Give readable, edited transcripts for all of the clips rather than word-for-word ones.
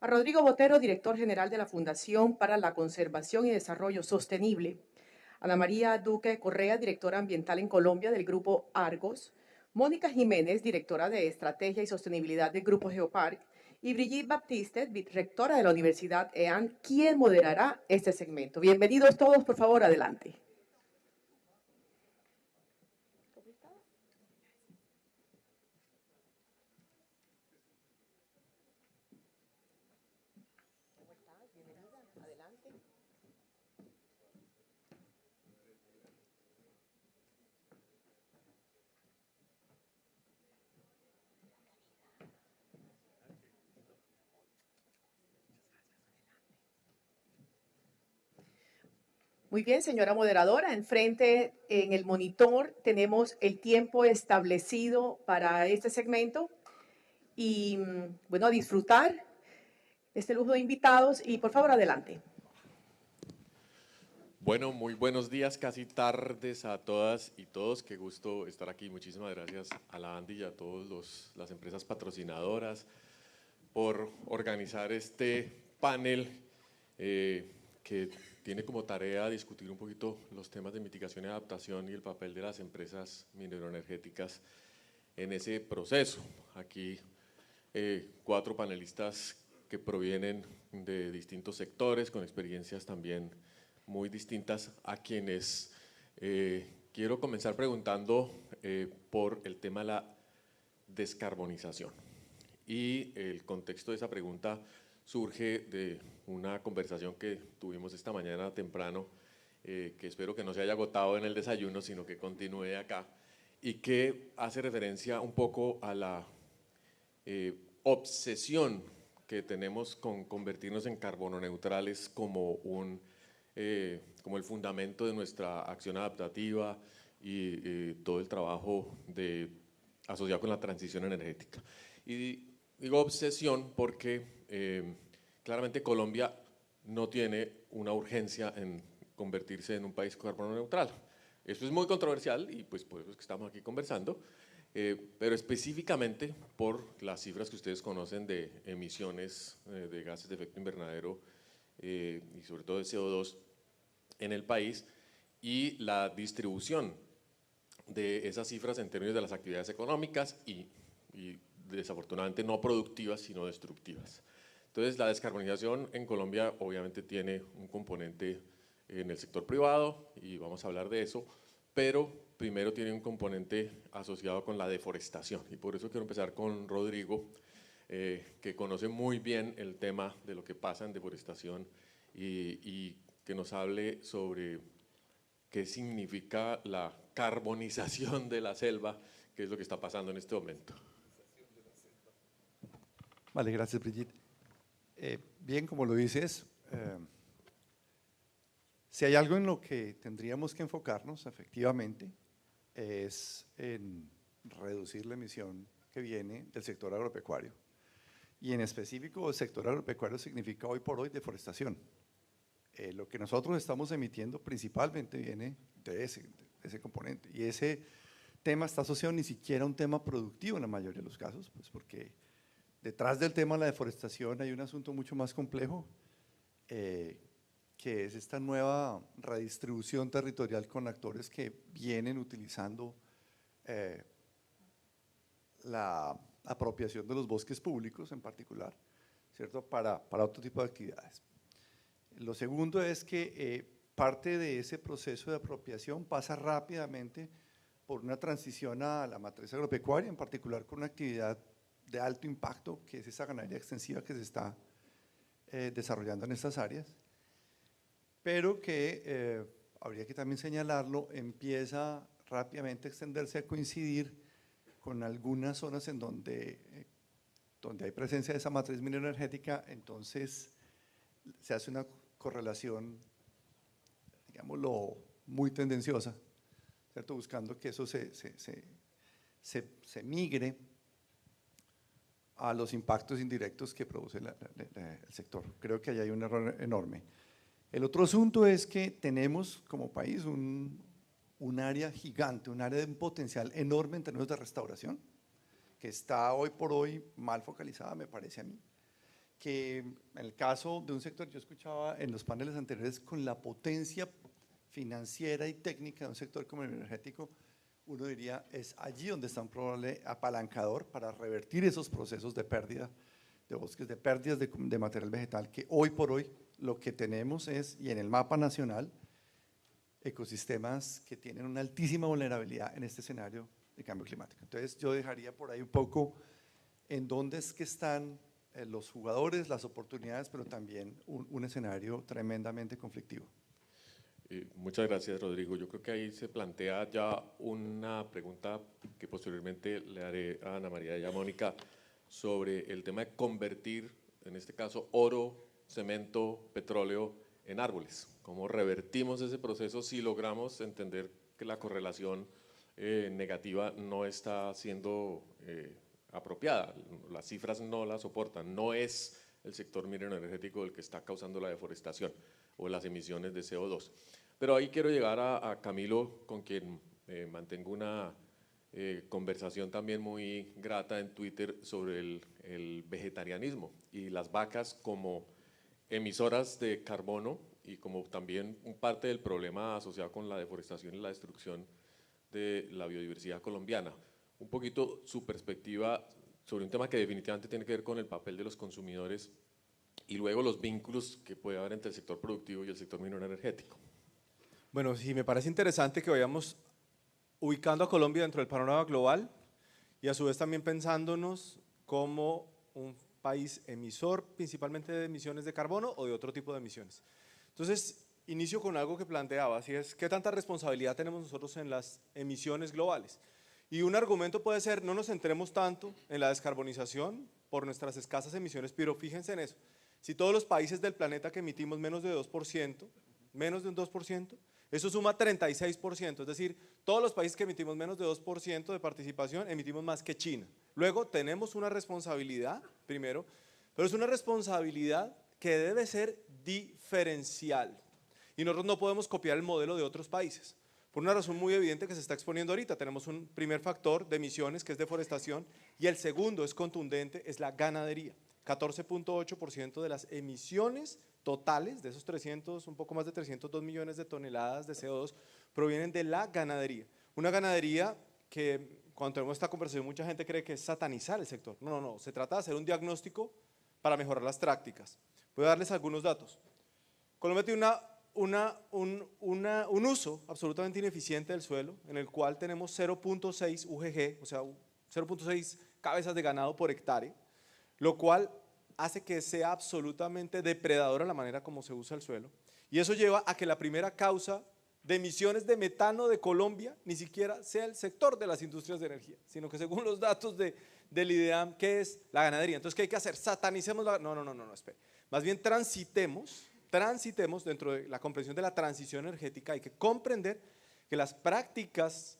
A Rodrigo Botero, director general de la Fundación para la Conservación y Desarrollo Sostenible. Ana María Duque Correa, directora ambiental en Colombia del Grupo Argos. Mónica Jiménez, directora de Estrategia y Sostenibilidad del Grupo Geopark. Y Brigitte Baptiste, rectora de la Universidad EAN, quien moderará este segmento. Bienvenidos todos, por favor, adelante. Muy bien, señora moderadora. Enfrente, en el monitor, tenemos el tiempo establecido para este segmento. Y, bueno, a disfrutar este lujo de invitados. Y, por favor, adelante. Bueno, muy buenos días, casi tardes a todas y todos. Qué gusto estar aquí. Muchísimas gracias a la Andy y a todas las empresas patrocinadoras por organizar este panel que tiene como tarea discutir un poquito los temas de mitigación y adaptación y el papel de las empresas mineroenergéticas en ese proceso. Aquí 4 panelistas que provienen de distintos sectores, con experiencias también muy distintas, a quienes quiero comenzar preguntando por el tema de la descarbonización. Y el contexto de esa pregunta surge de una conversación que tuvimos esta mañana temprano, que espero que no se haya agotado en el desayuno, sino que continúe acá, y que hace referencia un poco a la obsesión que tenemos con convertirnos en carbono neutrales como como el fundamento de nuestra acción adaptativa y todo el trabajo asociado con la transición energética. Y digo obsesión porque claramente Colombia no tiene una urgencia en convertirse en un país carbono neutral. Esto es muy controversial y pues por eso es que estamos aquí conversando, pero específicamente por las cifras que ustedes conocen de emisiones de gases de efecto invernadero y sobre todo de CO2 en el país y la distribución de esas cifras en términos de las actividades económicas y desafortunadamente no productivas sino destructivas. Entonces la descarbonización en Colombia obviamente tiene un componente en el sector privado y vamos a hablar de eso, pero primero tiene un componente asociado con la deforestación y por eso quiero empezar con Rodrigo, que conoce muy bien el tema de lo que pasa en deforestación y que nos hable sobre qué significa la carbonización de la selva, que es lo que está pasando en este momento. Vale, gracias Brigitte. Bien, como lo dices, si hay algo en lo que tendríamos que enfocarnos efectivamente es en reducir la emisión que viene del sector agropecuario. Y en específico el sector agropecuario significa hoy por hoy deforestación. Lo que nosotros estamos emitiendo principalmente viene de ese componente y ese tema está asociado ni siquiera a un tema productivo en la mayoría de los casos, pues porque detrás del tema de la deforestación hay un asunto mucho más complejo, que es esta nueva redistribución territorial con actores que vienen utilizando la apropiación de los bosques públicos en particular, ¿cierto? Para otro tipo de actividades. Lo segundo es que parte de ese proceso de apropiación pasa rápidamente por una transición a la matriz agropecuaria, en particular con una actividad de alto impacto, que es esa ganadería extensiva que se está desarrollando en estas áreas, pero que habría que también señalarlo, empieza rápidamente a extenderse a coincidir con algunas zonas en donde hay presencia de esa matriz mineroenergética, entonces se hace una correlación, digámoslo, muy tendenciosa, ¿cierto? Buscando que eso se migre a los impactos indirectos que produce el sector. Creo que ahí hay un error enorme. El otro asunto es que tenemos como país un área gigante, un área de un potencial enorme en términos de restauración, que está hoy por hoy mal focalizada, me parece a mí, que en el caso de un sector, yo escuchaba en los paneles anteriores, con la potencia financiera y técnica de un sector como el energético, uno diría, es allí donde está un probable apalancador para revertir esos procesos de pérdida de bosques, de pérdidas de material vegetal, que hoy por hoy lo que tenemos es, y en el mapa nacional, ecosistemas que tienen una altísima vulnerabilidad en este escenario de cambio climático. Entonces yo dejaría por ahí un poco en dónde es que están los jugadores, las oportunidades, pero también un escenario tremendamente conflictivo. Muchas gracias, Rodrigo. Yo creo que ahí se plantea ya una pregunta que posteriormente le haré a Ana María y a Mónica sobre el tema de convertir, en este caso, oro, cemento, petróleo en árboles. ¿Cómo revertimos ese proceso si logramos entender que la correlación negativa no está siendo apropiada? Las cifras no la soportan. No es el sector minero energético el que está causando la deforestación o las emisiones de CO2. Pero ahí quiero llegar a Camilo, con quien mantengo una conversación también muy grata en Twitter sobre el vegetarianismo y las vacas como emisoras de carbono y como también parte del problema asociado con la deforestación y la destrucción de la biodiversidad colombiana. Un poquito su perspectiva sobre un tema que definitivamente tiene que ver con el papel de los consumidores y luego los vínculos que puede haber entre el sector productivo y el sector minero energético. Bueno, sí, me parece interesante que vayamos ubicando a Colombia dentro del panorama global y a su vez también pensándonos como un país emisor principalmente de emisiones de carbono o de otro tipo de emisiones. Entonces, inicio con algo que planteaba, así es, ¿qué tanta responsabilidad tenemos nosotros en las emisiones globales? Y un argumento puede ser, no nos centremos tanto en la descarbonización por nuestras escasas emisiones, pero fíjense en eso, si todos los países del planeta que emitimos menos de 2%, menos de un 2%, eso suma 36%, es decir, todos los países que emitimos menos de 2% de participación emitimos más que China. Luego tenemos una responsabilidad, primero, pero es una responsabilidad que debe ser diferencial y nosotros no podemos copiar el modelo de otros países. Por una razón muy evidente que se está exponiendo ahorita, tenemos un primer factor de emisiones que es deforestación y el segundo es contundente, es la ganadería. 14.8% de las emisiones totales de esos un poco más de 302 millones de toneladas de CO2 provienen de la ganadería. Una ganadería que cuando tenemos esta conversación mucha gente cree que es satanizar el sector. No, no, no, se trata de hacer un diagnóstico para mejorar las prácticas. Voy a darles algunos datos. Colombia tiene un uso absolutamente ineficiente del suelo, en el cual tenemos 0.6 UGG, o sea, 0.6 cabezas de ganado por hectárea, lo cual hace que sea absolutamente depredadora la manera como se usa el suelo. Y eso lleva a que la primera causa de emisiones de metano de Colombia ni siquiera sea el sector de las industrias de energía, sino que según los datos del IDEAM, ¿qué es la ganadería? Entonces, ¿qué hay que hacer? ¿Satanicemos la ganadería? No, espere. Más bien transitemos dentro de la comprensión de la transición energética. Hay que comprender que las prácticas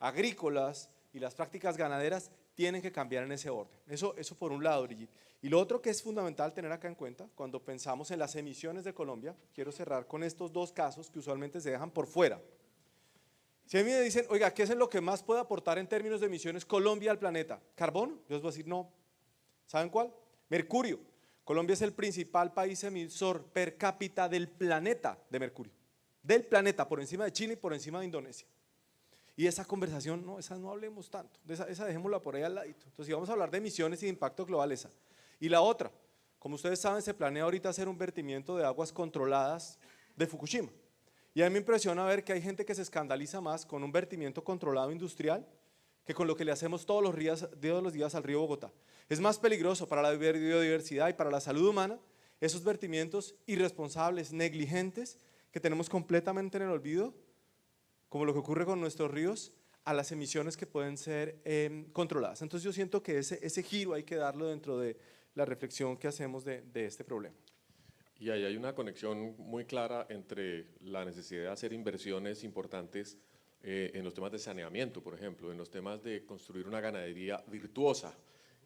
agrícolas y las prácticas ganaderas tienen que cambiar en ese orden. Eso por un lado, Brigitte. Y lo otro que es fundamental tener acá en cuenta, cuando pensamos en las emisiones de Colombia, quiero cerrar con estos dos casos que usualmente se dejan por fuera. Si a mí me dicen, oiga, ¿qué es lo que más puede aportar en términos de emisiones Colombia al planeta? ¿Carbón? Yo les voy a decir no. ¿Saben cuál? Mercurio. Colombia es el principal país emisor per cápita del planeta de mercurio. Del planeta, por encima de China y por encima de Indonesia. Y esa conversación, no, esa no hablemos tanto, esa dejémosla por ahí al ladito. Entonces, si vamos a hablar de emisiones y de impacto global, esa. Y la otra, como ustedes saben, se planea ahorita hacer un vertimiento de aguas controladas de Fukushima. Y a mí me impresiona ver que hay gente que se escandaliza más con un vertimiento controlado industrial que con lo que le hacemos todos los días al río Bogotá. Es más peligroso para la biodiversidad y para la salud humana esos vertimientos irresponsables, negligentes, que tenemos completamente en el olvido, como lo que ocurre con nuestros ríos, a las emisiones que pueden ser controladas. Entonces yo siento que ese giro hay que darlo dentro de la reflexión que hacemos de este problema. Y ahí hay una conexión muy clara entre la necesidad de hacer inversiones importantes en los temas de saneamiento, por ejemplo, en los temas de construir una ganadería virtuosa,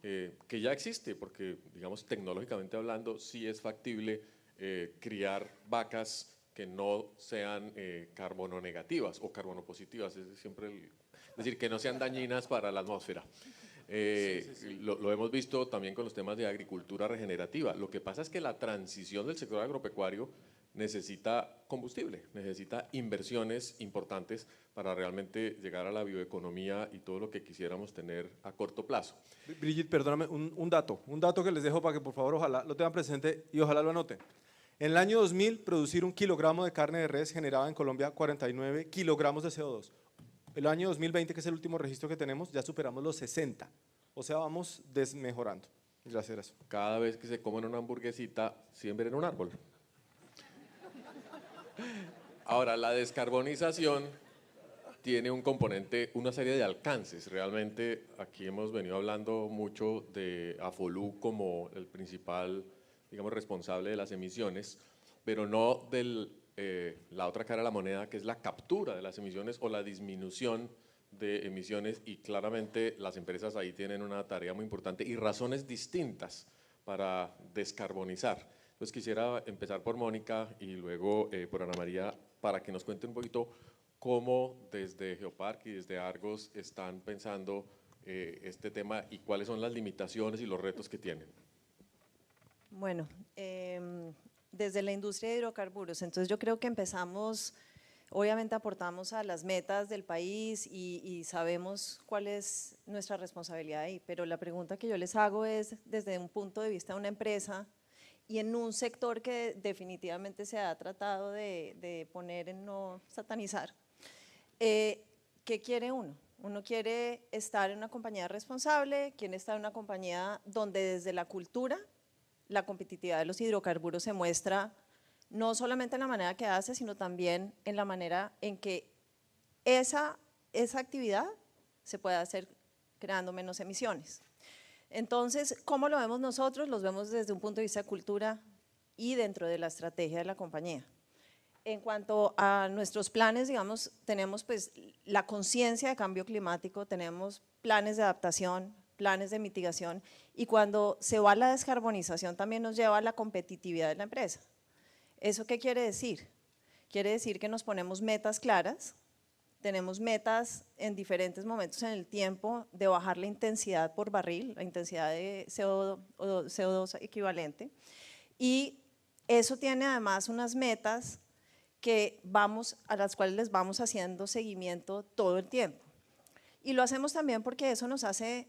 que ya existe, porque, digamos, tecnológicamente hablando, sí es factible criar vacas que no sean carbono negativas o carbono positivas, es decir, que no sean dañinas para la atmósfera. Lo hemos visto también con los temas de agricultura regenerativa. Lo que pasa es que la transición del sector agropecuario necesita combustible, necesita inversiones importantes para realmente llegar a la bioeconomía y todo lo que quisiéramos tener a corto plazo. Brigitte, perdóname, un dato que les dejo para que por favor ojalá lo tengan presente y ojalá lo anoten. En el año 2000, producir 1 kilogramo de carne de res generaba en Colombia 49 kilogramos de CO2. El año 2020, que es el último registro que tenemos, ya superamos los 60. O sea, vamos desmejorando. Gracias. Cada vez que se comen una hamburguesita, siembren un árbol. Ahora, la descarbonización tiene un componente, una serie de alcances. Realmente aquí hemos venido hablando mucho de Afolú como el principal, digamos, responsable de las emisiones, pero no de la otra cara de la moneda, que es la captura de las emisiones o la disminución de emisiones, y claramente las empresas ahí tienen una tarea muy importante y razones distintas para descarbonizar. Entonces quisiera empezar por Mónica y luego por Ana María, para que nos cuenten un poquito cómo desde Geopark y desde Argos están pensando este tema y cuáles son las limitaciones y los retos que tienen. Bueno, desde la industria de hidrocarburos, entonces yo creo que empezamos, obviamente aportamos a las metas del país y sabemos cuál es nuestra responsabilidad ahí, pero la pregunta que yo les hago es desde un punto de vista de una empresa y en un sector que definitivamente se ha tratado de poner en no satanizar. ¿Qué quiere uno? Uno quiere estar en una compañía responsable, quiere estar en una compañía donde desde la cultura la competitividad de los hidrocarburos se muestra no solamente en la manera que hace, sino también en la manera en que esa actividad se puede hacer creando menos emisiones. Entonces, ¿cómo lo vemos nosotros? Los vemos desde un punto de vista de cultura y dentro de la estrategia de la compañía. En cuanto a nuestros planes, digamos, tenemos pues la conciencia de cambio climático, tenemos planes de adaptación, planes de mitigación, y cuando se va a la descarbonización también nos lleva a la competitividad de la empresa. ¿Eso qué quiere decir? Quiere decir que nos ponemos metas claras, tenemos metas en diferentes momentos en el tiempo de bajar la intensidad por barril, la intensidad de CO2 equivalente, y eso tiene además unas metas a las cuales les vamos haciendo seguimiento todo el tiempo. Y lo hacemos también porque eso nos hace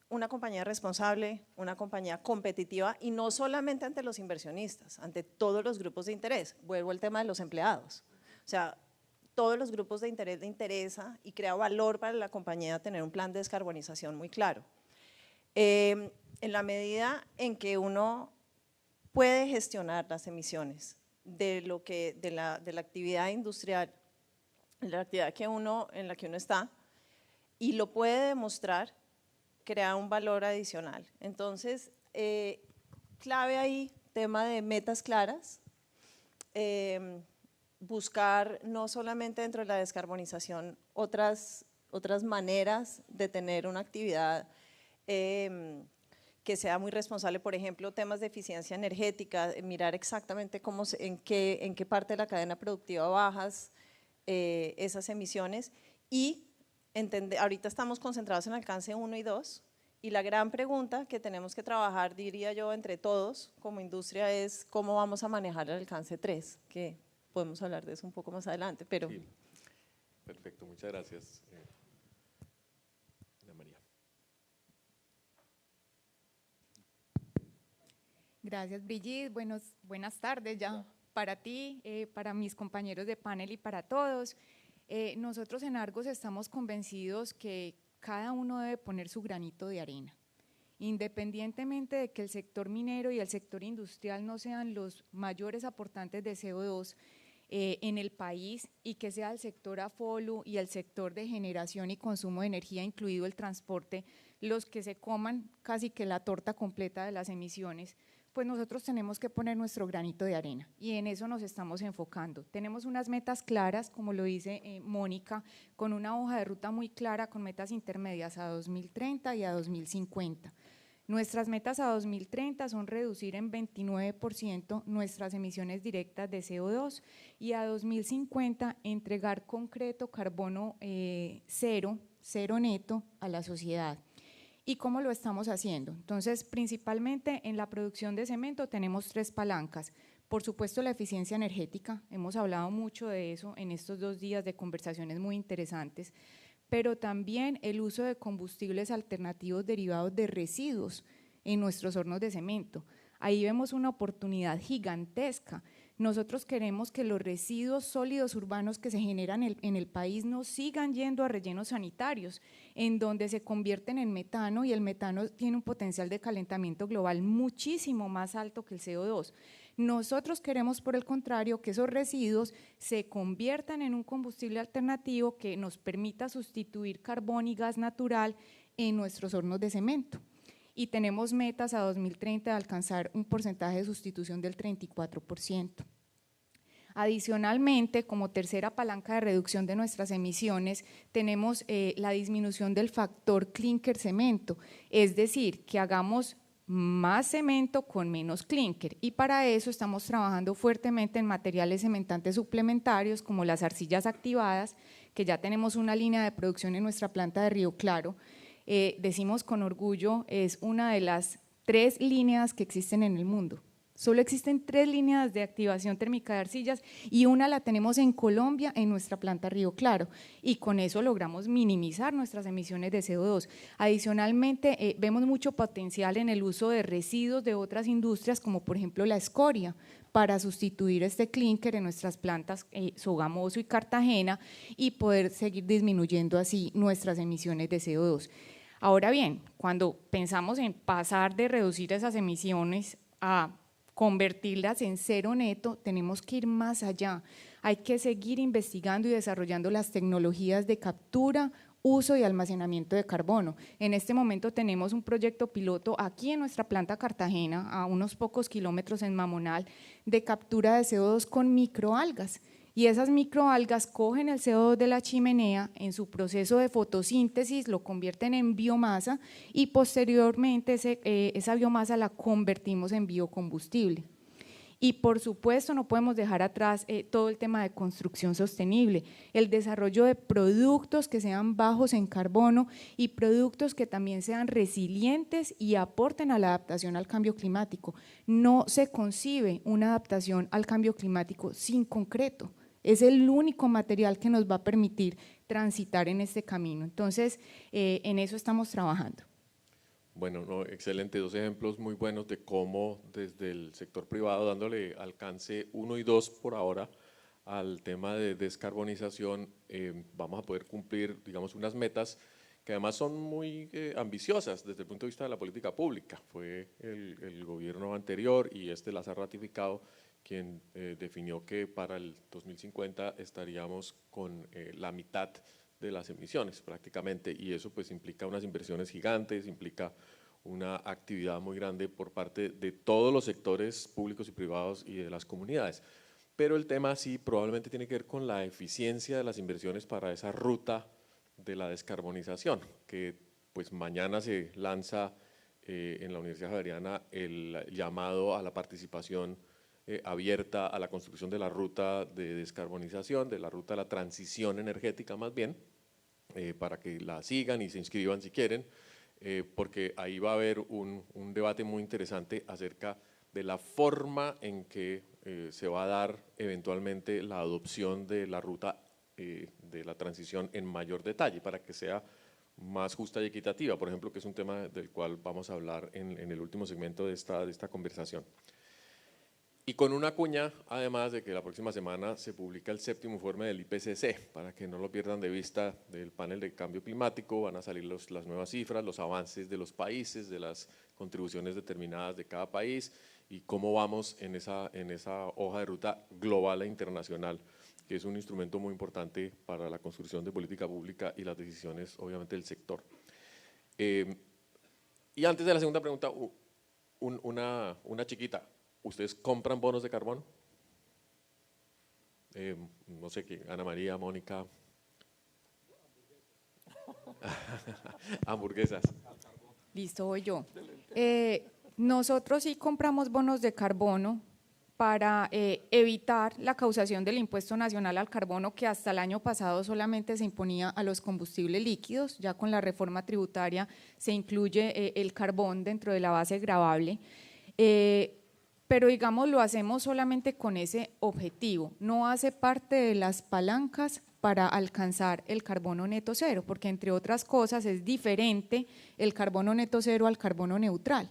una compañía responsable, una compañía competitiva, y no solamente ante los inversionistas, ante todos los grupos de interés. Vuelvo al tema de los empleados. O sea, todos los grupos de interés le interesa y crea valor para la compañía tener un plan de descarbonización muy claro. En la medida en que uno puede gestionar las emisiones de la actividad industrial, de la actividad en la que uno está, y lo puede demostrar, crea un valor adicional. Entonces, clave ahí, tema de metas claras, buscar no solamente dentro de la descarbonización otras maneras de tener una actividad que sea muy responsable, por ejemplo, temas de eficiencia energética, mirar exactamente en qué parte de la cadena productiva bajas esas emisiones, y ahorita estamos concentrados en alcance 1 y 2, y la gran pregunta que tenemos que trabajar, diría yo, entre todos como industria es cómo vamos a manejar el alcance 3, que podemos hablar de eso un poco más adelante. Pero Sí. Perfecto, muchas gracias. Ana María. Gracias, Brigitte. Buenas tardes ya para ti, para mis compañeros de panel y para todos. Nosotros en Argos estamos convencidos que cada uno debe poner su granito de arena, independientemente de que el sector minero y el sector industrial no sean los mayores aportantes de CO2 en el país, y que sea el sector Afolu y el sector de generación y consumo de energía, incluido el transporte, los que se coman casi que la torta completa de las emisiones. Pues nosotros tenemos que poner nuestro granito de arena y en eso nos estamos enfocando. Tenemos unas metas claras, como lo dice Mónica, con una hoja de ruta muy clara, con metas intermedias a 2030 y a 2050. Nuestras metas a 2030 son reducir en 29% nuestras emisiones directas de CO2 y a 2050 entregar concreto carbono cero neto a la sociedad. ¿Y cómo lo estamos haciendo? Entonces, principalmente en la producción de cemento tenemos 3 palancas. Por supuesto, la eficiencia energética, hemos hablado mucho de eso en estos 2 días de conversaciones muy interesantes, pero también el uso de combustibles alternativos derivados de residuos en nuestros hornos de cemento. Ahí vemos una oportunidad gigantesca. Nosotros queremos que los residuos sólidos urbanos que se generan en el país no sigan yendo a rellenos sanitarios, en donde se convierten en metano, y el metano tiene un potencial de calentamiento global muchísimo más alto que el CO2. Nosotros queremos, por el contrario, que esos residuos se conviertan en un combustible alternativo que nos permita sustituir carbón y gas natural en nuestros hornos de cemento. Y tenemos metas a 2030 de alcanzar un porcentaje de sustitución del 34%. Adicionalmente, como tercera palanca de reducción de nuestras emisiones, tenemos la disminución del factor clinker cemento, es decir, que hagamos más cemento con menos clinker, y para eso estamos trabajando fuertemente en materiales cementantes suplementarios como las arcillas activadas, que ya tenemos una línea de producción en nuestra planta de Río Claro. Decimos con orgullo, es una de las 3 líneas que existen en el mundo. Solo existen 3 líneas de activación térmica de arcillas y una la tenemos en Colombia, en nuestra planta Río Claro, y con eso logramos minimizar nuestras emisiones de CO2. Adicionalmente, vemos mucho potencial en el uso de residuos de otras industrias, como por ejemplo la escoria, para sustituir este clúster en nuestras plantas Sogamoso y Cartagena y poder seguir disminuyendo así nuestras emisiones de CO2. Ahora bien, cuando pensamos en pasar de reducir esas emisiones a convertirlas en cero neto, tenemos que ir más allá. Hay que seguir investigando y desarrollando las tecnologías de captura, uso y almacenamiento de carbono. En este momento tenemos un proyecto piloto aquí en nuestra planta Cartagena, a unos pocos kilómetros en Mamonal, de captura de CO2 con microalgas. Y esas microalgas cogen el CO2 de la chimenea, en su proceso de fotosíntesis lo convierten en biomasa y posteriormente esa biomasa la convertimos en biocombustible. Y por supuesto no podemos dejar atrás todo el tema de construcción sostenible, el desarrollo de productos que sean bajos en carbono y productos que también sean resilientes y aporten a la adaptación al cambio climático. No se concibe una adaptación al cambio climático sin concreto. Es el único material que nos va a permitir transitar en este camino. Entonces, en eso estamos trabajando. Bueno, no, excelente, 2 ejemplos muy buenos de cómo desde el sector privado, dándole alcance 1 y 2 por ahora al tema de descarbonización, vamos a poder cumplir, digamos, unas metas que además son muy ambiciosas desde el punto de vista de la política pública. Fue el gobierno anterior, y este las ha ratificado, quien definió que para el 2050 estaríamos con la mitad de las emisiones prácticamente, y eso pues implica unas inversiones gigantes, implica una actividad muy grande por parte de todos los sectores públicos y privados y de las comunidades. Pero el tema sí probablemente tiene que ver con la eficiencia de las inversiones para esa ruta de la descarbonización, que pues mañana se lanza en la Universidad Javeriana el llamado a la participación abierta a la construcción de la ruta de descarbonización, de la ruta de la transición energética más bien, para que la sigan y se inscriban si quieren, porque ahí va a haber un debate muy interesante acerca de la forma en que se va a dar eventualmente la adopción de la ruta de la transición en mayor detalle, para que sea más justa y equitativa, por ejemplo, que es un tema del cual vamos a hablar en el último segmento de esta conversación. Y con una cuña, además de que la próxima semana se publica el 7º informe del IPCC, para que no lo pierdan de vista, del panel de cambio climático. Van a salir las nuevas cifras, los avances de los países, de las contribuciones determinadas de cada país y cómo vamos en esa hoja de ruta global e internacional, que es un instrumento muy importante para la construcción de política pública y las decisiones, obviamente, del sector. Y antes de la segunda pregunta, una chiquita. ¿Ustedes compran bonos de carbono? No sé qué, Ana María, Mónica. Hamburguesas. Listo, voy yo. Nosotros sí compramos bonos de carbono, para evitar la causación del impuesto nacional al carbono que hasta el año pasado solamente se imponía a los combustibles líquidos. Ya con la reforma tributaria se incluye el carbón dentro de la base gravable, pero digamos lo hacemos solamente con ese objetivo, no hace parte de las palancas para alcanzar el carbono neto cero, porque entre otras cosas es diferente el carbono neto cero al carbono neutral.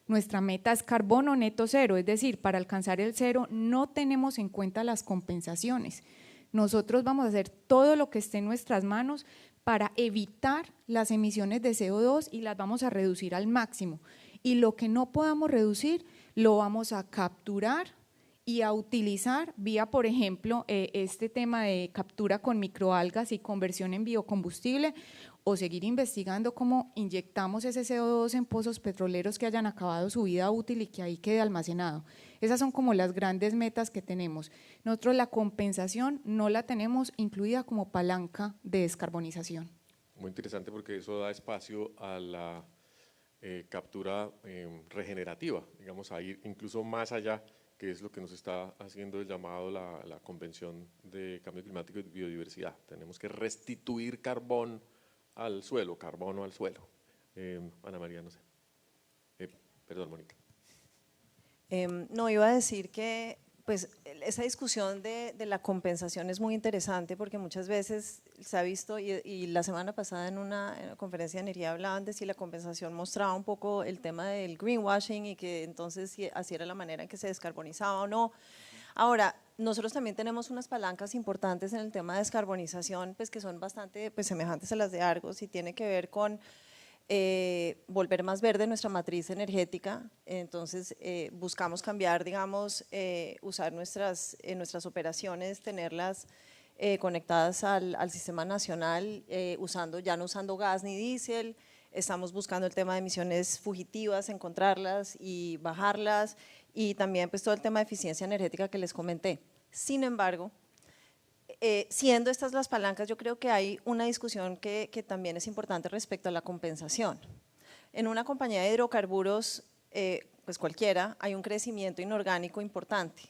Nuestra meta es carbono neto cero, es decir, para alcanzar el cero no tenemos en cuenta las compensaciones. Nosotros vamos a hacer todo lo que esté en nuestras manos para evitar las emisiones de CO2 y las vamos a reducir al máximo. Y lo que no podamos reducir lo vamos a capturar y a utilizar vía, por ejemplo, este tema de captura con microalgas y conversión en biocombustible, o seguir investigando cómo inyectamos ese CO2 en pozos petroleros que hayan acabado su vida útil y que ahí quede almacenado. Esas son como las grandes metas que tenemos. Nosotros la compensación no la tenemos incluida como palanca de descarbonización. Muy interesante porque eso da espacio a la captura regenerativa, digamos, a ir incluso más allá, que es lo que nos está haciendo el llamado la Convención de Cambio Climático y Biodiversidad. Tenemos que restituir carbón al suelo, carbono al suelo. Ana María, no sé. Perdón, Mónica. No, iba a decir que pues esa discusión de la compensación es muy interesante porque muchas veces se ha visto, y la semana pasada en una conferencia de energía hablaban de si la compensación mostraba un poco el tema del greenwashing y que entonces si así era la manera en que se descarbonizaba o no. Ahora, nosotros también tenemos unas palancas importantes en el tema de descarbonización, pues que son bastante pues, semejantes a las de Argos y tiene que ver con volver más verde nuestra matriz energética. Entonces buscamos cambiar, digamos, usar nuestras operaciones, tenerlas conectadas al sistema nacional, ya no usando gas ni diésel. Estamos buscando el tema de emisiones fugitivas, encontrarlas y bajarlas, y también pues todo el tema de eficiencia energética que les comenté. Sin embargo, siendo estas las palancas, yo creo que hay una discusión que también es importante respecto a la compensación. En una compañía de hidrocarburos, pues cualquiera, hay un crecimiento inorgánico importante.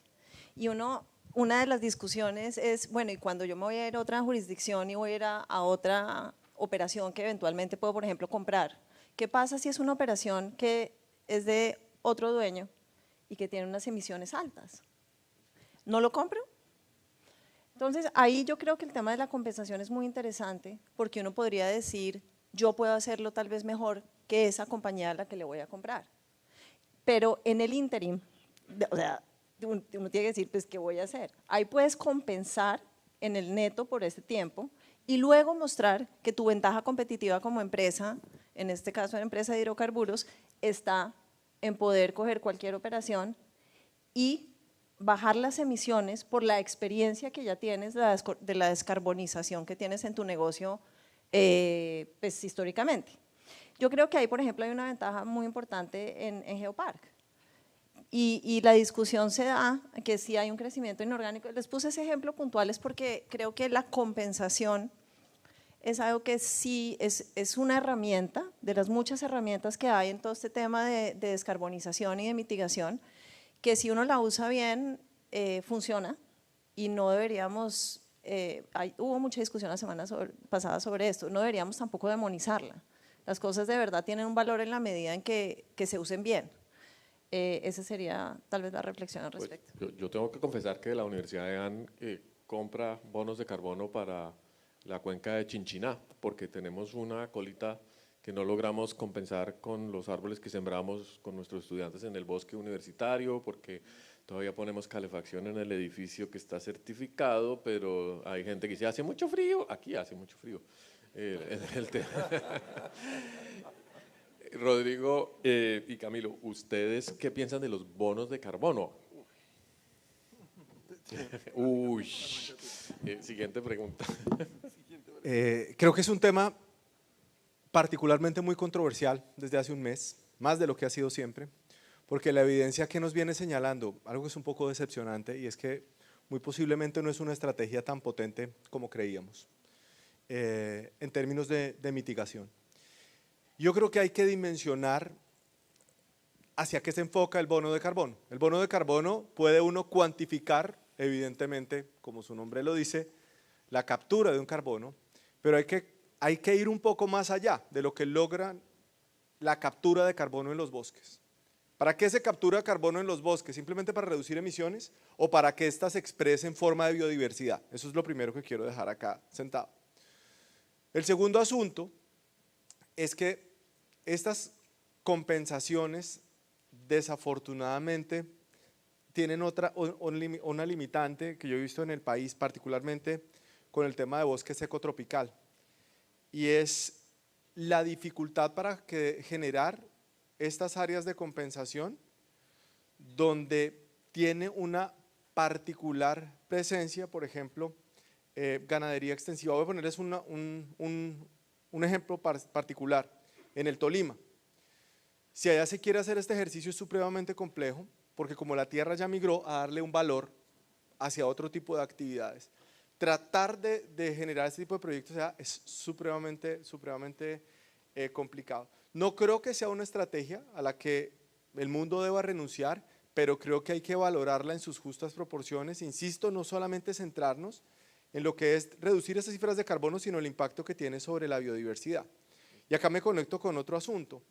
Y una de las discusiones es, bueno, y cuando yo me voy a ir a otra jurisdicción y voy a ir a otra operación que eventualmente puedo, por ejemplo, comprar, ¿qué pasa si es una operación que es de otro dueño y que tiene unas emisiones altas? ¿No lo compro? Entonces, ahí yo creo que el tema de la compensación es muy interesante porque uno podría decir, yo puedo hacerlo tal vez mejor que esa compañía a la que le voy a comprar. Pero en el ínterim, o sea, uno tiene que decir, pues, ¿qué voy a hacer? Ahí puedes compensar en el neto por este tiempo y luego mostrar que tu ventaja competitiva como empresa, en este caso en empresa de hidrocarburos, está en poder coger cualquier operación y bajar las emisiones por la experiencia que ya tienes de la descarbonización que tienes en tu negocio pues, históricamente. Yo creo que ahí, por ejemplo, hay una ventaja muy importante en Geopark. Y la discusión se da que sí hay un crecimiento inorgánico. Les puse ese ejemplo puntual es porque creo que la compensación es algo que sí es una herramienta, de las muchas herramientas que hay en todo este tema de descarbonización y de mitigación, que si uno la usa bien, funciona y no deberíamos, hubo mucha discusión la semana pasada sobre esto, no deberíamos tampoco demonizarla. Las cosas de verdad tienen un valor en la medida en que se usen bien. Esa sería tal vez la reflexión al respecto. Pues, yo tengo que confesar que la Universidad de AN compra bonos de carbono para la cuenca de Chinchiná, porque tenemos una colita que no logramos compensar con los árboles que sembramos con nuestros estudiantes en el bosque universitario, porque todavía ponemos calefacción en el edificio que está certificado, pero hay gente que dice, hace mucho frío, aquí hace mucho frío. Rodrigo y Camilo, ¿ustedes qué piensan de los bonos de carbono? Uy, siguiente pregunta. Creo que es un tema particularmente muy controversial desde hace un mes, más de lo que ha sido siempre, porque la evidencia que nos viene señalando, algo que es un poco decepcionante, y es que muy posiblemente no es una estrategia tan potente como creíamos en términos de mitigación. Yo creo que hay que dimensionar ¿hacia qué se enfoca el bono de carbono? El bono de carbono puede uno cuantificar, evidentemente, como su nombre lo dice, la captura de un carbono, pero hay que ir un poco más allá de lo que logra la captura de carbono en los bosques. ¿Para qué se captura carbono en los bosques? ¿Simplemente para reducir emisiones o para que ésta se exprese en forma de biodiversidad? Eso es lo primero que quiero dejar acá sentado. El segundo asunto es que estas compensaciones desafortunadamente tienen una limitante que yo he visto en el país, particularmente con el tema de bosque seco tropical, y es la dificultad para generar estas áreas de compensación donde tiene una particular presencia, por ejemplo, ganadería extensiva. Voy a ponerles un ejemplo particular, en el Tolima. Si allá se quiere hacer este ejercicio es supremamente complejo, porque como la tierra ya migró a darle un valor hacia otro tipo de actividades, tratar de generar este tipo de proyectos es supremamente complicado. No creo que sea una estrategia a la que el mundo deba renunciar, pero creo que hay que valorarla en sus justas proporciones. Insisto, no solamente centrarnos en lo que es reducir esas cifras de carbono, sino el impacto que tiene sobre la biodiversidad. Y acá me conecto con otro asunto.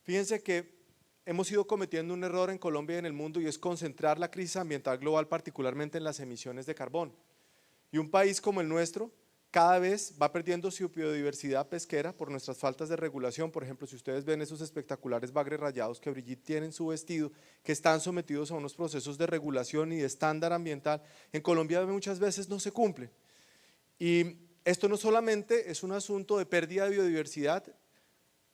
Fíjense que hemos ido cometiendo un error en Colombia y en el mundo, y es concentrar la crisis ambiental global particularmente en las emisiones de carbono. Y un país como el nuestro cada vez va perdiendo su biodiversidad pesquera por nuestras faltas de regulación. Por ejemplo, si ustedes ven esos espectaculares bagres rayados que Brigitte tiene en su vestido, que están sometidos a unos procesos de regulación y de estándar ambiental, en Colombia muchas veces no se cumplen. Y esto no solamente es un asunto de pérdida de biodiversidad,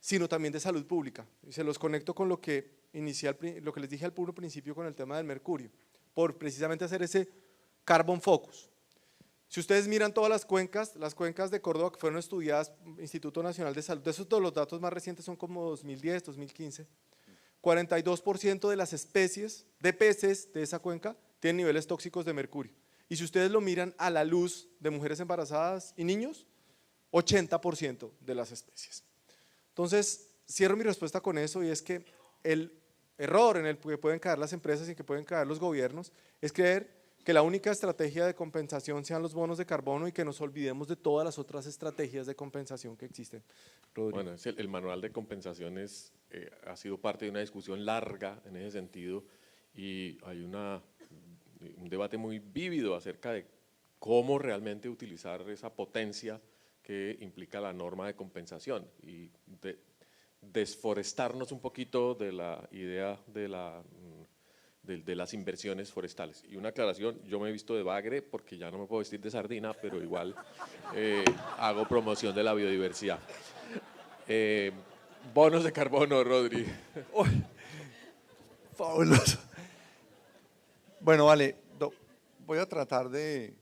sino también de salud pública. Y se los conecto con lo que les dije al puro principio con el tema del mercurio, por precisamente hacer ese carbon focus. Si ustedes miran todas las cuencas de Córdoba que fueron estudiadas, Instituto Nacional de Salud, de esos todos los datos más recientes son como 2010, 2015, 42% de las especies de peces de esa cuenca tienen niveles tóxicos de mercurio. Y si ustedes lo miran a la luz de mujeres embarazadas y niños, 80% de las especies. Entonces, cierro mi respuesta con eso, y es que el error en el que pueden caer las empresas y en que pueden caer los gobiernos es creer que la única estrategia de compensación sean los bonos de carbono y que nos olvidemos de todas las otras estrategias de compensación que existen. Rodrigo. Bueno, el manual de compensaciones ha sido parte de una discusión larga en ese sentido, y hay un debate muy vívido acerca de cómo realmente utilizar esa potencia que implica la norma de compensación y desforestarnos un poquito de la idea de las inversiones forestales. Y una aclaración, yo me he visto de bagre porque ya no me puedo vestir de sardina, pero igual hago promoción de la biodiversidad. Bonos de carbono, Rodri. Oh, fabuloso. Bueno, vale, voy a tratar de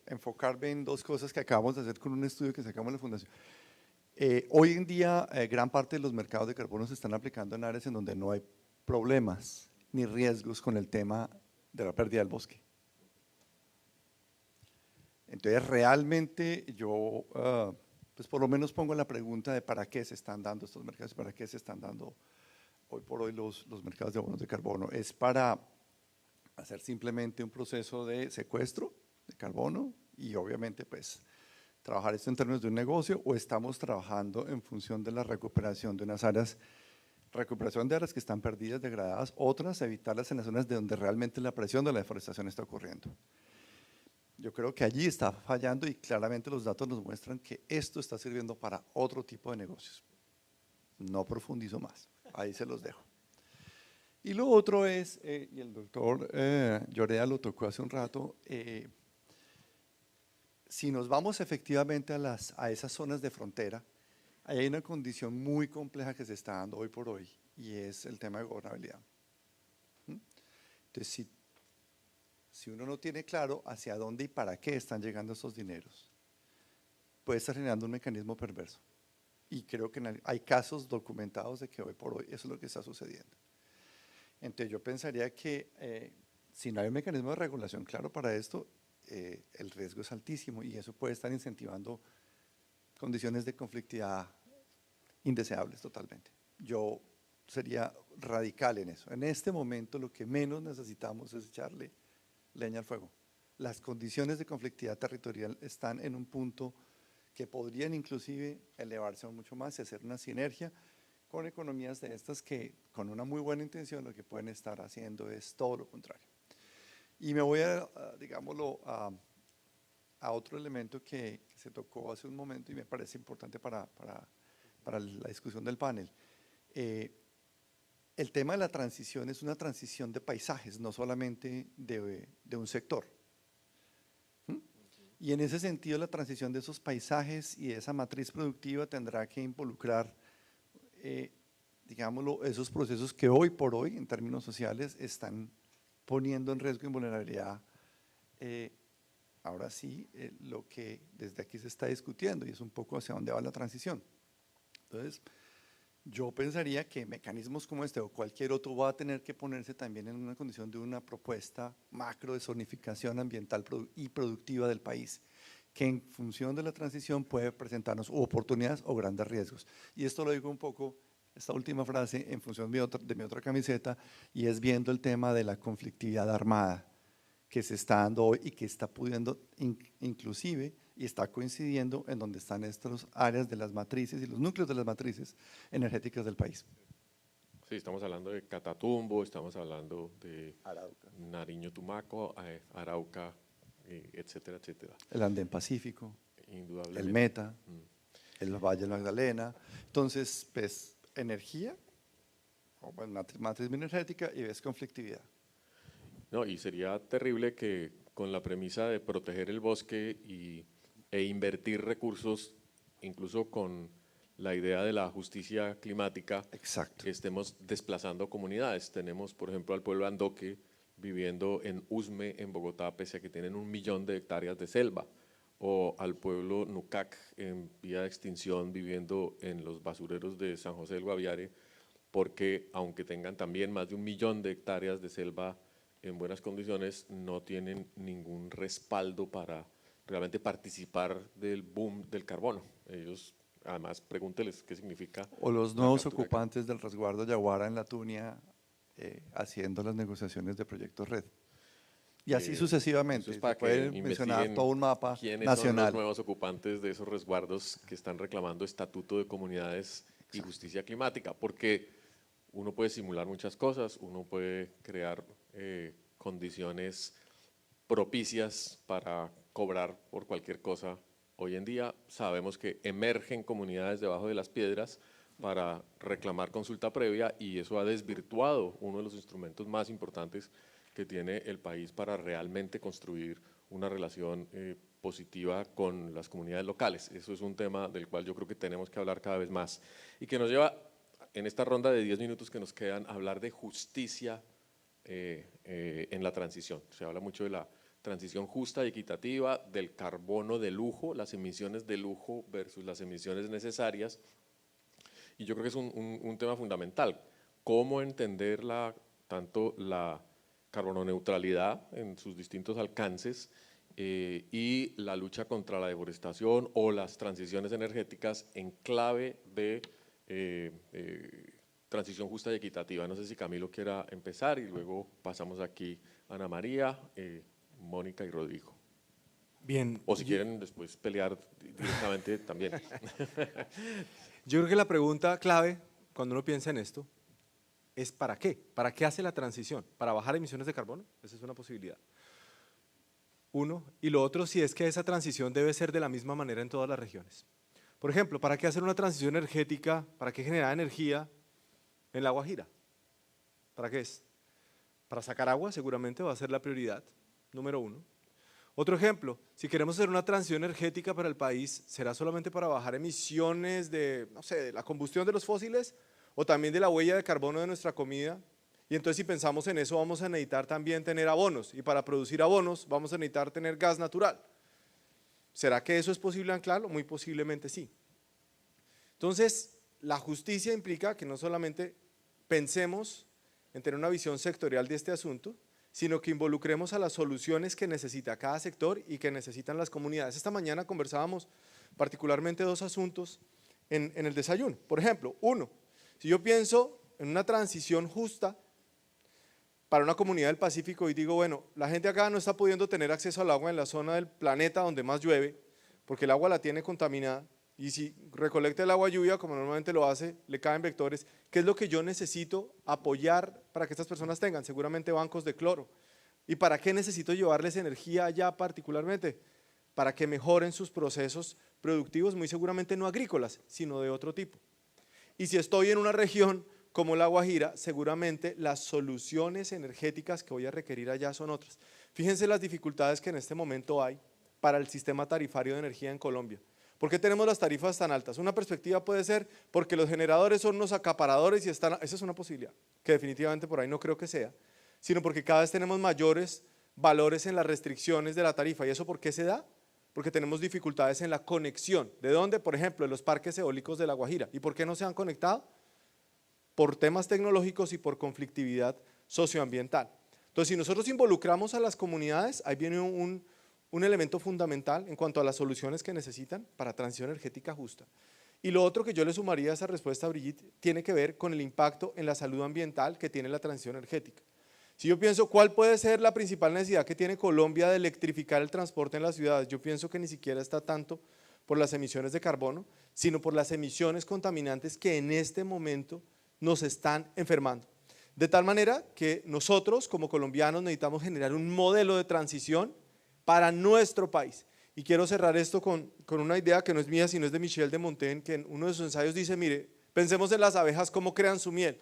enfocarme en dos cosas que acabamos de hacer con un estudio que sacamos en la Fundación. Hoy en día, gran parte de los mercados de carbono se están aplicando en áreas en donde no hay problemas ni riesgos con el tema de la pérdida del bosque. Entonces, realmente yo, pues por lo menos pongo la pregunta de para qué se están dando estos mercados, para qué se están dando hoy por hoy los mercados de bonos de carbono. ¿Es para hacer simplemente un proceso de secuestro de carbono y obviamente pues trabajar esto en términos de un negocio, o estamos trabajando en función de la recuperación de unas áreas, recuperación de áreas que están perdidas, degradadas, otras evitarlas en las zonas de donde realmente la presión de la deforestación está ocurriendo? Yo creo que allí está fallando, y claramente los datos nos muestran que esto está sirviendo para otro tipo de negocios. No profundizo más, ahí se los dejo. Y lo otro es, y el doctor Llorea lo tocó hace un rato, si nos vamos efectivamente a esas zonas de frontera, hay una condición muy compleja que se está dando hoy por hoy, y es el tema de gobernabilidad. Entonces, si uno no tiene claro hacia dónde y para qué están llegando esos dineros, puede estar generando un mecanismo perverso. Y creo que hay casos documentados de que hoy por hoy eso es lo que está sucediendo. Entonces yo pensaría que si no hay un mecanismo de regulación claro para esto, el riesgo es altísimo, y eso puede estar incentivando condiciones de conflictividad indeseables totalmente. Yo sería radical en eso. En este momento lo que menos necesitamos es echarle leña al fuego. Las condiciones de conflictividad territorial están en un punto que podrían inclusive elevarse aún mucho más y hacer una sinergia con economías de estas que con una muy buena intención lo que pueden estar haciendo es todo lo contrario. Y me voy digámoslo, a otro elemento que se tocó hace un momento y me parece importante para la discusión del panel. El tema de la transición es una transición de paisajes, no solamente de un sector. Y en ese sentido la transición de esos paisajes y de esa matriz productiva tendrá que involucrar, digámoslo, esos procesos que hoy por hoy en términos sociales están poniendo en riesgo y vulnerabilidad ahora sí lo que desde aquí se está discutiendo y es un poco hacia dónde va la transición. Entonces, yo pensaría que mecanismos como este o cualquier otro va a tener que ponerse también en una condición de una propuesta macro de zonificación ambiental y productiva del país, que en función de la transición puede presentarnos oportunidades o grandes riesgos. Y esto lo digo un poco, esta última frase, en función de mi otra camiseta, y es viendo el tema de la conflictividad armada que se está dando hoy y que está pudiendo inclusive y está coincidiendo en donde están estas áreas de las matrices y los núcleos de las matrices energéticas del país. Sí, estamos hablando de Catatumbo, estamos hablando de Arauca. Nariño, Tumaco, Arauca, etcétera, etcétera. El Andén Pacífico, Indudablemente. el Meta, el Valle del Magdalena. Entonces, ves energía, o bueno, matriz energética y ves conflictividad. No, y sería terrible que con la premisa de proteger el bosque e invertir recursos, incluso con la idea de la justicia climática, Exacto. que estemos desplazando comunidades. Tenemos, por ejemplo, al pueblo Andoque viviendo en Usme, en Bogotá, pese a que tienen 1 millón de hectáreas de selva, o al pueblo Nucac, en vía de extinción, viviendo en los basureros de San José del Guaviare, porque aunque tengan también más de 1 millón de hectáreas de selva en buenas condiciones, no tienen ningún respaldo para realmente participar del boom del carbono. Ellos, además, pregúnteles qué significa. O los nuevos ocupantes del resguardo Yaguara en la Tunia haciendo las negociaciones de Proyecto Red. Y así sucesivamente. Eso es para se puede que mencionar todo un mapa quiénes nacional. son los nuevos ocupantes de esos resguardos que están reclamando estatuto de comunidades y justicia climática, porque uno puede simular muchas cosas, uno puede crear condiciones propicias para cobrar por cualquier cosa. Hoy en día sabemos que emergen comunidades debajo de las piedras para reclamar consulta previa y eso ha desvirtuado uno de los instrumentos más importantes que tiene el país para realmente construir una relación positiva con las comunidades locales. Eso es un tema del cual yo creo que tenemos que hablar cada vez más y que nos lleva en esta ronda de 10 minutos que nos quedan a hablar de justicia en la transición. Se habla mucho de la transición justa y equitativa, del carbono de lujo, las emisiones de lujo versus las emisiones necesarias. Y yo creo que es un tema fundamental. Cómo entender tanto la carbononeutralidad en sus distintos alcances y la lucha contra la deforestación o las transiciones energéticas en clave de transición justa y equitativa. No sé si Camilo quiera empezar y luego pasamos aquí a Ana María, Mónica y Rodrigo. Bien. O si quieren después pelear directamente también. Yo creo que la pregunta clave cuando uno piensa en esto es ¿para qué? ¿Para qué hace la transición? ¿Para bajar emisiones de carbono? Esa es una posibilidad. Uno. Y lo otro, si es que esa transición debe ser de la misma manera en todas las regiones. Por ejemplo, ¿para qué hacer una transición energética? ¿Para qué generar energía en La Guajira? ¿Para qué es? Para sacar agua, seguramente va a ser la prioridad, número uno. Otro ejemplo, si queremos hacer una transición energética para el país, ¿será solamente para bajar emisiones de, no sé, de la combustión de los fósiles o también de la huella de carbono de nuestra comida? Y entonces si pensamos en eso vamos a necesitar también tener abonos y para producir abonos vamos a necesitar tener gas natural. ¿Será que eso es posible anclarlo? Muy posiblemente sí. Entonces, la justicia implica que no solamente pensemos en tener una visión sectorial de este asunto, sino que involucremos a las soluciones que necesita cada sector y que necesitan las comunidades. Esta mañana conversábamos particularmente 2 asuntos en el desayuno. Por ejemplo, uno, si yo pienso en una transición justa para una comunidad del Pacífico y digo, bueno, la gente acá no está pudiendo tener acceso al agua en la zona del planeta donde más llueve, porque el agua la tiene contaminada, y si recolecta el agua lluvia, como normalmente lo hace, le caen vectores. ¿Qué es lo que yo necesito apoyar para que estas personas tengan? Seguramente bancos de cloro. ¿Y para qué necesito llevarles energía allá particularmente? Para que mejoren sus procesos productivos, muy seguramente no agrícolas, sino de otro tipo. Y si estoy en una región como La Guajira, seguramente las soluciones energéticas que voy a requerir allá son otras. Fíjense las dificultades que en este momento hay para el sistema tarifario de energía en Colombia. ¿Por qué tenemos las tarifas tan altas? Una perspectiva puede ser porque los generadores son unos acaparadores y esa es una posibilidad, que definitivamente por ahí no creo que sea, sino porque cada vez tenemos mayores valores en las restricciones de la tarifa. ¿Y eso por qué se da? Porque tenemos dificultades en la conexión. ¿De dónde? Por ejemplo, de los parques eólicos de La Guajira. ¿Y por qué no se han conectado? Por temas tecnológicos y por conflictividad socioambiental. Entonces, si nosotros involucramos a las comunidades, ahí viene un elemento fundamental en cuanto a las soluciones que necesitan para transición energética justa. Y lo otro que yo le sumaría a esa respuesta, Brigitte, tiene que ver con el impacto en la salud ambiental que tiene la transición energética. Si yo pienso cuál puede ser la principal necesidad que tiene Colombia de electrificar el transporte en las ciudades, yo pienso que ni siquiera está tanto por las emisiones de carbono, sino por las emisiones contaminantes que en este momento nos están enfermando. De tal manera que nosotros como colombianos necesitamos generar un modelo de transición para nuestro país. Y quiero cerrar esto con una idea que no es mía, sino es de Michel de Montaigne, que en uno de sus ensayos dice, mire, pensemos en las abejas cómo crean su miel,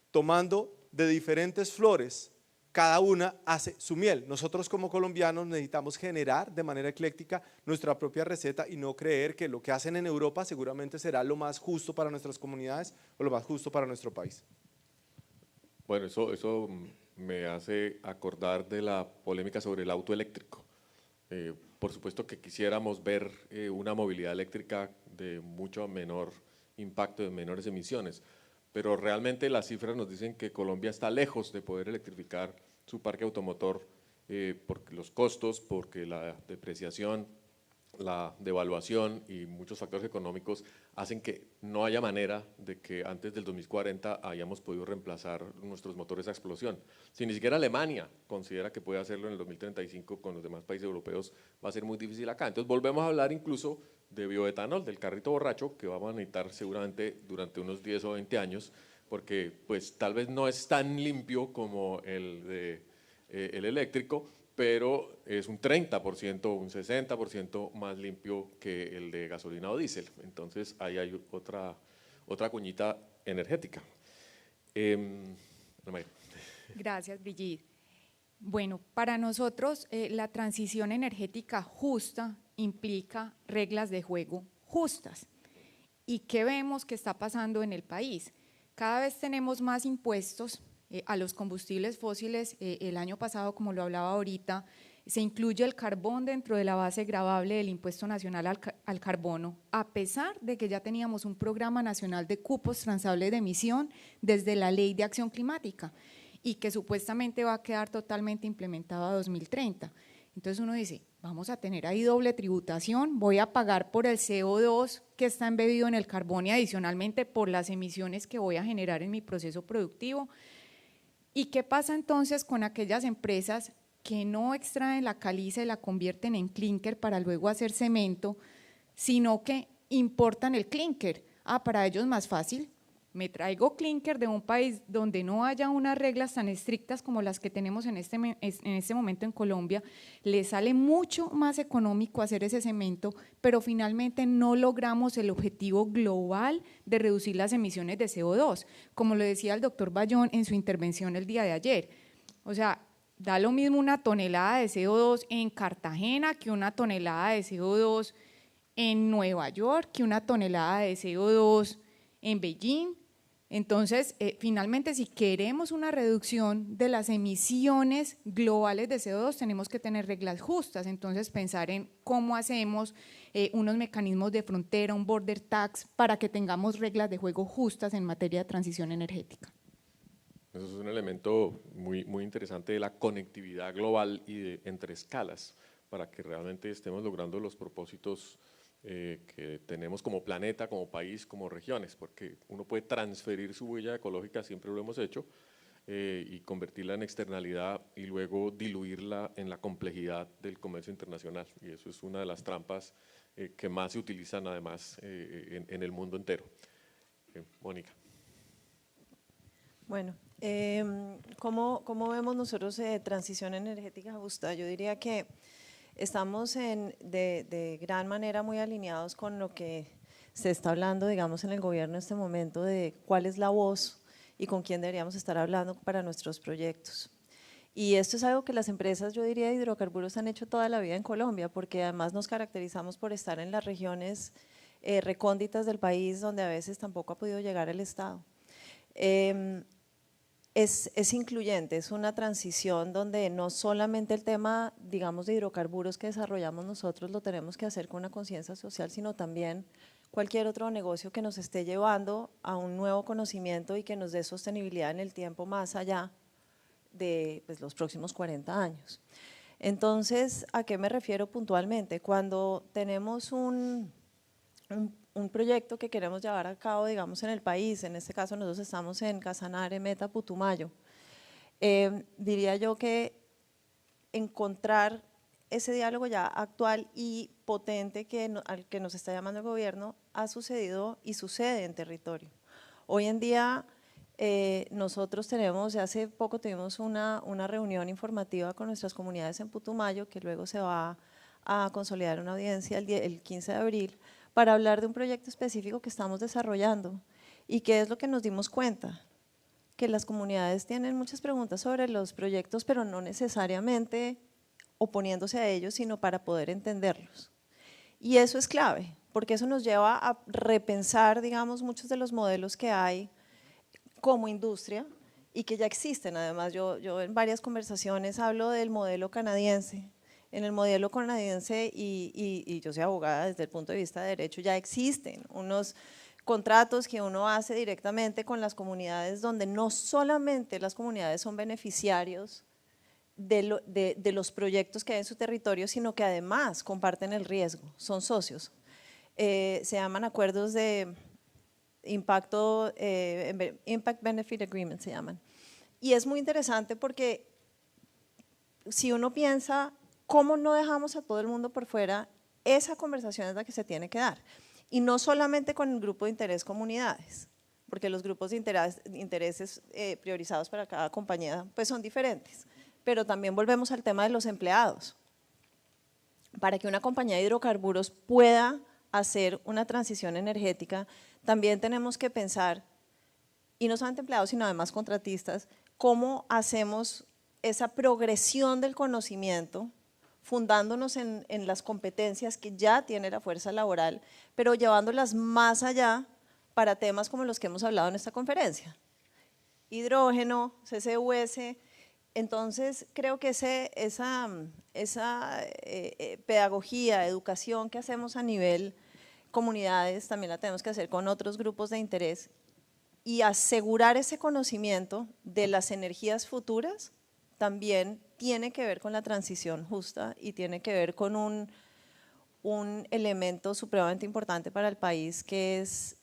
tomando de diferentes flores, cada una hace su miel. Nosotros como colombianos necesitamos generar de manera ecléctica nuestra propia receta y no creer que lo que hacen en Europa seguramente será lo más justo para nuestras comunidades o lo más justo para nuestro país. Bueno, eso me hace acordar de la polémica sobre el auto eléctrico. Por supuesto que quisiéramos ver una movilidad eléctrica de mucho menor impacto, de menores emisiones, pero realmente las cifras nos dicen que Colombia está lejos de poder electrificar su parque automotor por los costos, porque la depreciación, la devaluación y muchos factores económicos hacen que no haya manera de que antes del 2040 hayamos podido reemplazar nuestros motores a explosión. Si ni siquiera Alemania considera que puede hacerlo en el 2035 con los demás países europeos, va a ser muy difícil acá. Entonces volvemos a hablar incluso de bioetanol, del carrito borracho, que vamos a necesitar seguramente durante unos 10 o 20 años, porque pues tal vez no es tan limpio como el eléctrico, pero es un 30%, un 60% más limpio que el de gasolina o diésel. Entonces ahí hay otra cuñita energética. Gracias, Brigitte. Bueno, para nosotros la transición energética justa implica reglas de juego justas. ¿Y qué vemos que está pasando en el país? Cada vez tenemos más impuestos a los combustibles fósiles. El año pasado, como lo hablaba ahorita, se incluye el carbón dentro de la base gravable del impuesto nacional al carbono, a pesar de que ya teníamos un programa nacional de cupos transables de emisión desde la Ley de Acción Climática y que supuestamente va a quedar totalmente implementado a 2030. Entonces uno dice, vamos a tener ahí doble tributación, voy a pagar por el CO2 que está embebido en el carbón y adicionalmente por las emisiones que voy a generar en mi proceso productivo. ¿Y qué pasa entonces con aquellas empresas que no extraen la caliza y la convierten en clínker para luego hacer cemento, sino que importan el clínker? Para ellos más fácil, me traigo clínker de un país donde no haya unas reglas tan estrictas como las que tenemos en este momento en Colombia, le sale mucho más económico hacer ese cemento, pero finalmente no logramos el objetivo global de reducir las emisiones de CO2, como lo decía el doctor Bayón en su intervención el día de ayer. O sea, da lo mismo una tonelada de CO2 en Cartagena que una tonelada de CO2 en Nueva York, que una tonelada de CO2 en Beijing. Entonces, finalmente, si queremos una reducción de las emisiones globales de CO2, tenemos que tener reglas justas. Entonces, pensar en cómo hacemos unos mecanismos de frontera, un border tax, para que tengamos reglas de juego justas en materia de transición energética. Eso es un elemento muy, muy interesante de la conectividad global y entre escalas, para que realmente estemos logrando los propósitos que tenemos como planeta, como país, como regiones, porque uno puede transferir su huella ecológica, siempre lo hemos hecho, y convertirla en externalidad y luego diluirla en la complejidad del comercio internacional. Y eso es una de las trampas que más se utilizan además en el mundo entero. Mónica. Bueno, ¿cómo vemos nosotros transición energética justa? Yo diría que estamos de gran manera muy alineados con lo que se está hablando, digamos, en el gobierno en este momento de cuál es la voz y con quién deberíamos estar hablando para nuestros proyectos. Y esto es algo que las empresas, yo diría, de hidrocarburos han hecho toda la vida en Colombia, porque además nos caracterizamos por estar en las regiones recónditas del país donde a veces tampoco ha podido llegar el Estado. Es incluyente, es una transición donde no solamente el tema, digamos, de hidrocarburos que desarrollamos nosotros lo tenemos que hacer con una conciencia social, sino también cualquier otro negocio que nos esté llevando a un nuevo conocimiento y que nos dé sostenibilidad en el tiempo más allá de pues, los próximos 40 años. Entonces, ¿a qué me refiero puntualmente? Cuando tenemos un proyecto que queremos llevar a cabo, digamos, en el país, en este caso nosotros estamos en Casanare, Meta, Putumayo, diría yo que encontrar ese diálogo ya actual y potente al que nos está llamando el gobierno ha sucedido y sucede en territorio. Hoy en día nosotros tenemos, hace poco tuvimos una reunión informativa con nuestras comunidades en Putumayo, que luego se va a consolidar una audiencia el 15 de abril, para hablar de un proyecto específico que estamos desarrollando. ¿Y qué es lo que nos dimos cuenta? Que las comunidades tienen muchas preguntas sobre los proyectos, pero no necesariamente oponiéndose a ellos, sino para poder entenderlos. Y eso es clave, porque eso nos lleva a repensar, digamos, muchos de los modelos que hay como industria y que ya existen. Además, yo en varias conversaciones hablo del modelo canadiense. En el modelo canadiense, y yo soy abogada desde el punto de vista de derecho, ya existen unos contratos que uno hace directamente con las comunidades donde no solamente las comunidades son beneficiarios de los proyectos que hay en su territorio, sino que además comparten el riesgo, son socios. Se llaman acuerdos de Impact Benefit Agreement se llaman. Y es muy interesante porque si uno piensa cómo no dejamos a todo el mundo por fuera, esa conversación es la que se tiene que dar. Y no solamente con el grupo de interés comunidades, porque los grupos de intereses priorizados para cada compañía pues son diferentes, pero también volvemos al tema de los empleados. Para que una compañía de hidrocarburos pueda hacer una transición energética, también tenemos que pensar, y no solamente empleados, sino además contratistas, cómo hacemos esa progresión del conocimiento, fundándonos en las competencias que ya tiene la fuerza laboral, pero llevándolas más allá para temas como los que hemos hablado en esta conferencia. Hidrógeno, CCUS. Entonces, creo que esa pedagogía, educación que hacemos a nivel comunidades, también la tenemos que hacer con otros grupos de interés y asegurar ese conocimiento de las energías futuras también tiene que ver con la transición justa y tiene que ver con un elemento supremamente importante para el país, que es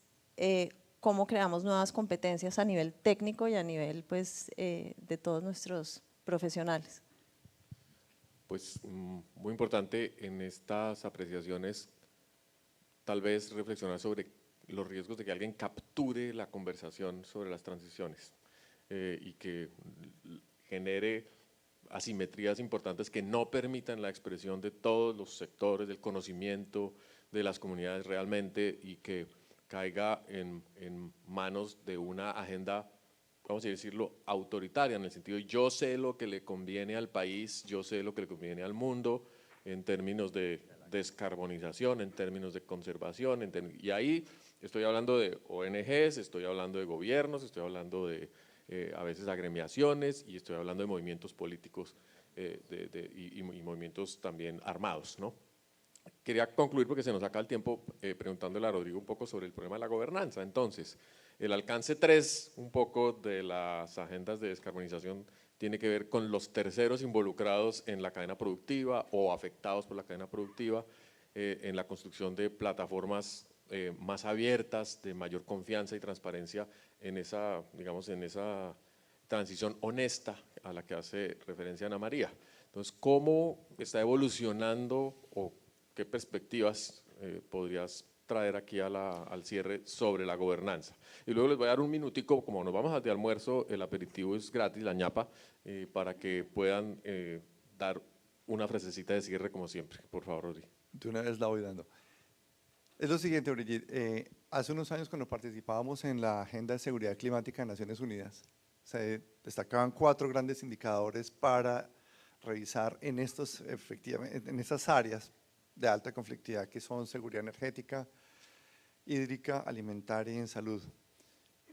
cómo creamos nuevas competencias a nivel técnico y a nivel pues, de todos nuestros profesionales. Pues muy importante en estas apreciaciones tal vez reflexionar sobre los riesgos de que alguien capture la conversación sobre las transiciones y que genere asimetrías importantes que no permitan la expresión de todos los sectores del conocimiento de las comunidades realmente y que caiga en manos de una agenda, vamos a decirlo, autoritaria, en el sentido de yo sé lo que le conviene al país, yo sé lo que le conviene al mundo en términos de descarbonización, en términos de conservación, y ahí estoy hablando de ONGs, estoy hablando de gobiernos, estoy hablando de a veces agremiaciones y estoy hablando de movimientos políticos y movimientos también armados, ¿no? Quería concluir porque se nos acaba el tiempo preguntándole a Rodrigo un poco sobre el problema de la gobernanza. Entonces, el alcance 3 un poco de las agendas de descarbonización tiene que ver con los terceros involucrados en la cadena productiva o afectados por la cadena productiva, en la construcción de plataformas más abiertas, de mayor confianza y transparencia en esa, digamos, en esa transición honesta a la que hace referencia Ana María. Entonces, ¿cómo está evolucionando o qué perspectivas podrías traer aquí al cierre sobre la gobernanza? Y luego les voy a dar un minutico, como nos vamos de almuerzo, el aperitivo es gratis, la ñapa, para que puedan dar una frasecita de cierre como siempre. Por favor, Rodri. De una vez la voy dando. Es lo siguiente, Brigitte. Hace unos años cuando participábamos en la Agenda de Seguridad Climática de Naciones Unidas, se destacaban 4 grandes indicadores para revisar en estas áreas de alta conflictividad que son seguridad energética, hídrica, alimentaria y en salud.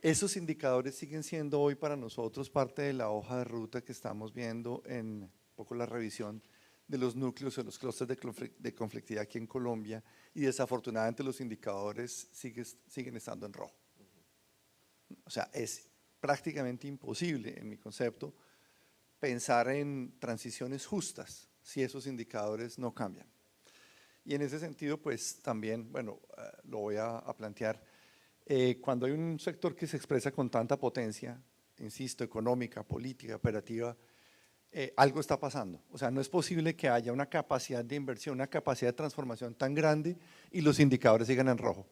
Esos indicadores siguen siendo hoy para nosotros parte de la hoja de ruta que estamos viendo en un poco la revisión de los núcleos, de los clústeres de conflictividad aquí en Colombia, y desafortunadamente los indicadores siguen estando en rojo. O sea, es prácticamente imposible, en mi concepto, pensar en transiciones justas si esos indicadores no cambian. Y en ese sentido, pues también, bueno, lo voy a plantear, cuando hay un sector que se expresa con tanta potencia, insisto, económica, política, operativa, algo está pasando. O sea, no es posible que haya una capacidad de inversión, una capacidad de transformación tan grande y los indicadores sigan en rojo.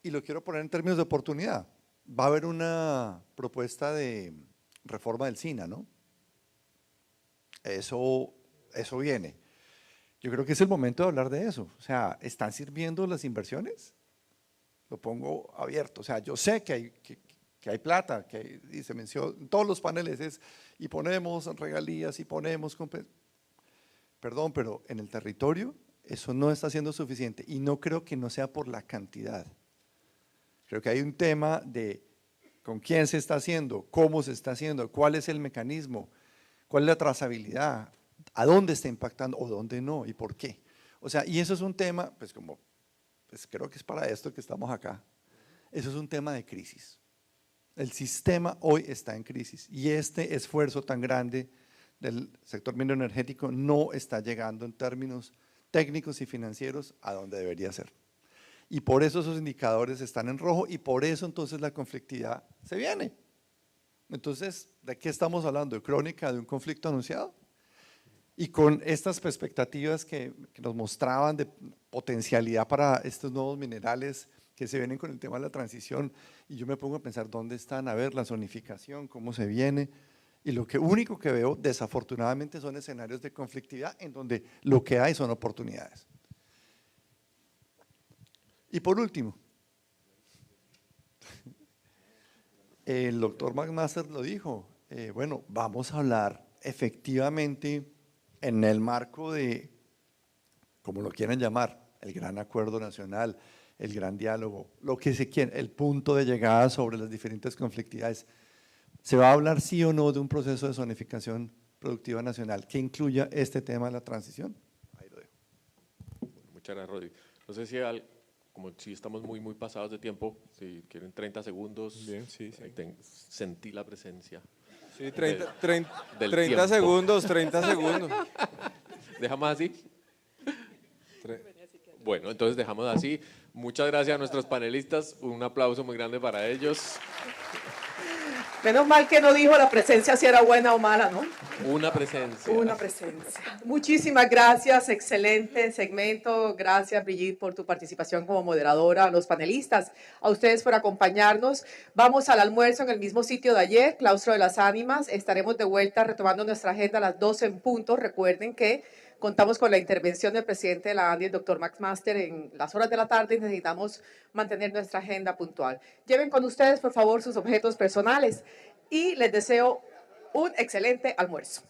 Y lo quiero poner en términos de oportunidad. Va a haber una propuesta de reforma del SINA, ¿no? Eso viene. Yo creo que es el momento de hablar de eso. O sea, ¿están sirviendo las inversiones? Lo pongo abierto. O sea, yo sé que hay plata, y se mencionó en todos los paneles, y ponemos regalías, y ponemos… Perdón, pero en el territorio eso no está siendo suficiente, y no creo que no sea por la cantidad. Creo que hay un tema de con quién se está haciendo, cómo se está haciendo, cuál es el mecanismo, cuál es la trazabilidad, a dónde está impactando o dónde no y por qué. O sea, y eso es un tema, pues creo que es para esto que estamos acá. Eso es un tema de crisis. El sistema hoy está en crisis y este esfuerzo tan grande del sector minero energético no está llegando en términos técnicos y financieros a donde debería ser. Y por eso esos indicadores están en rojo y por eso entonces la conflictividad se viene. Entonces, ¿de qué estamos hablando? ¿De crónica de un conflicto anunciado? Y con estas expectativas que nos mostraban de potencialidad para estos nuevos minerales que se vienen con el tema de la transición, y yo me pongo a pensar dónde están, a ver la zonificación, cómo se viene, y lo único que veo desafortunadamente son escenarios de conflictividad en donde lo que hay son oportunidades. Y por último, el doctor McMaster lo dijo, bueno, vamos a hablar efectivamente en el marco de, como lo quieran llamar, el gran acuerdo nacional, el gran diálogo, lo que se quiera, el punto de llegada sobre las diferentes conflictividades. ¿Se va a hablar sí o no de un proceso de zonificación productiva nacional que incluya este tema de la transición? Ahí lo dejo. Muchas gracias, Rodri. No sé si como si estamos muy pasados de tiempo, si quieren 30 segundos. Bien, sí. Sentí la presencia. Sí, del 30 tiempo. segundos, 30 segundos. ¿Dejamos así? Bueno, entonces dejamos así. Muchas gracias a nuestros panelistas. Un aplauso muy grande para ellos. Menos mal que no dijo la presencia si era buena o mala, ¿no? Una presencia. Una presencia. Muchísimas gracias, excelente segmento. Gracias, Brigitte, por tu participación como moderadora, a los panelistas, a ustedes por acompañarnos. Vamos al almuerzo en el mismo sitio de ayer, Claustro de las Ánimas. Estaremos de vuelta retomando nuestra agenda a las 12 en punto. Recuerden que contamos con la intervención del presidente de la ANDI, el doctor McMaster, en las horas de la tarde y necesitamos mantener nuestra agenda puntual. Lleven con ustedes, por favor, sus objetos personales y les deseo un excelente almuerzo.